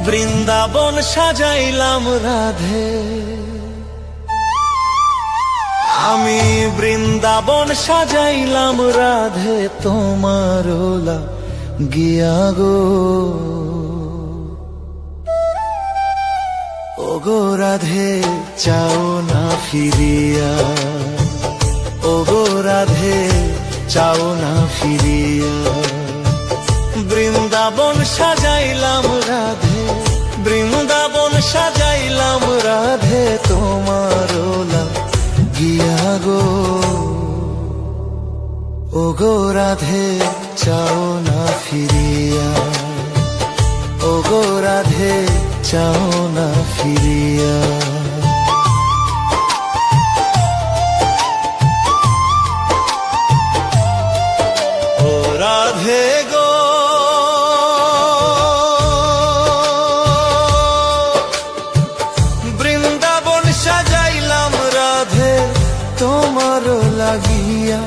বৃন্দাবন সাজাইলাম রাধে, আমি বৃন্দাবন সাজাইলাম রাধে তোমার গিয়া গো। ও গো রাধে চাও না ফিরিয়া, ও গো রাধে চাও না ফিরিয়া। বৃন্দাবন সাজাইলাম রাধে, বৃন্দাবন সাজাইলাম রাধে তোমার গিয়া গো। ও গো রাধে চাও না ফিরিয়া, ও গো রাধে চাও না ফিরিয়া। ও রাধে গো বৃন্দাবন সাজাইলাম রাধে তোমার লাগিয়া,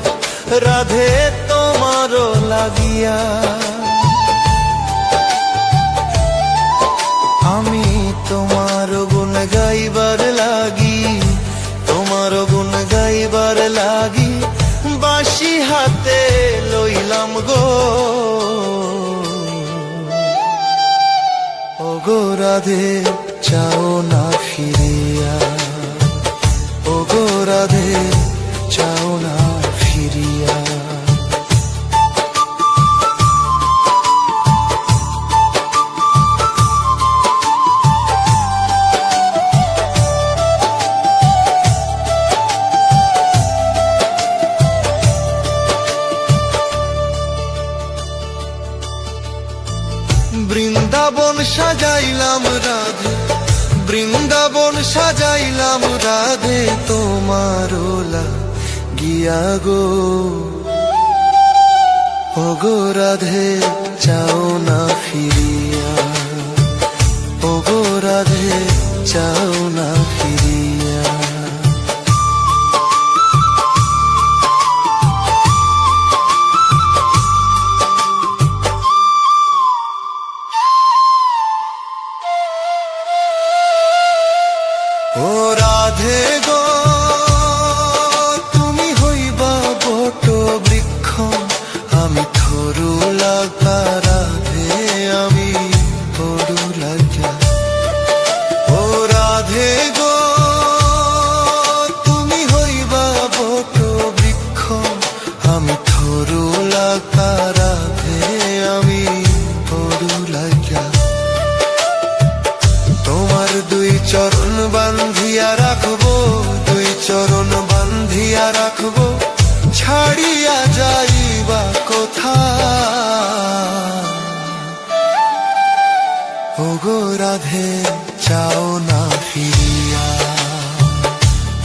রাধে তোমার লাগিয়া। আমি তোমার গুণ গাইবার লাগি, তোমার গুণ গাইবার লাগি বাঁশি হাতে লইলাম গো। ও গো রাধে চাও না ফিরিয়া, ও গো রাধে চাও না ফিরিয়া। বৃন্দাবন সাজাইলাম রাধে, বৃন্দাবন সাজাইলাম রাধে তোমার গিয়া গো। ও গো রাধে চাও না ফিরিয়া, ও গো রাধে চাও না ফিরিয়া। ও রাধে গো তুমি হইবা বট বৃক্ষ, আমি থরু লাগা রাধে আমি থরু লাগা। ও রাধে গো তুমি হইবা বট বৃক্ষ, আমি থরু লাগা রাধে আমি থরু লাগা। তোমার দুই চরণ বান্ধিয়া রাখবো, দুই চরণ বান্ধিয়া রাখবো, ছাড়িয়া যাইবা কোথা। ও গো রাধে চাও না ফিরিয়া,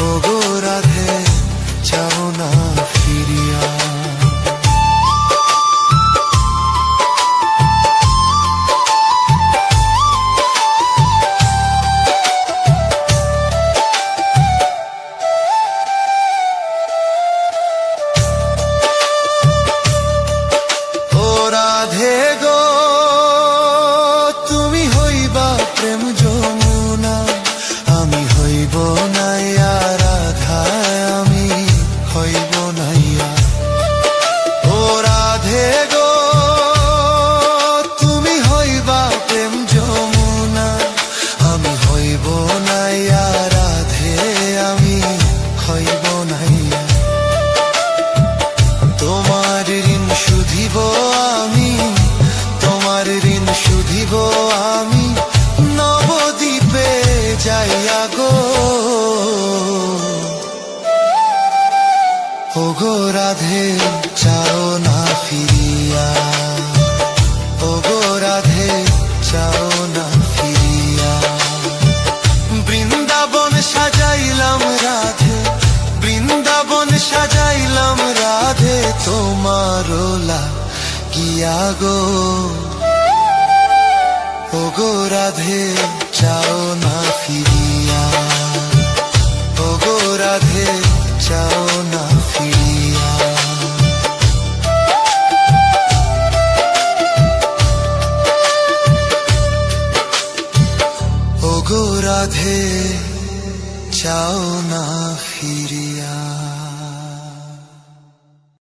ও গো রাধে চাও না ফিরিয়া। রাধে গো তুমি হইবা প্রেম যমুনা, আমি হইব নাইয়া রাধা আমি হইব নাইয়া। ও রাধে গো তুমি হইবা প্রেম যমুনা, আমি হইব নাইয়া রাধে আমি হইব নাইয়া। তোমার ঋণ শুধিব আমি, তোমার ঋণ শুধিব আমি নবদ্বীপে যাইয়া গো। ও গো রাধে চাও না ফিরিয়া, ও গো রাধে চাও না ফিরিয়া। বৃন্দাবন সাজাইলাম রাধে, বৃন্দাবন সাজাইলাম রাধে তোমার গিয়া গো। ও গো রাধে চাও না ফিরিয়া, ও গো রাধে চাও না ফিরিয়া। রাধে চাও না ফিরিয়া।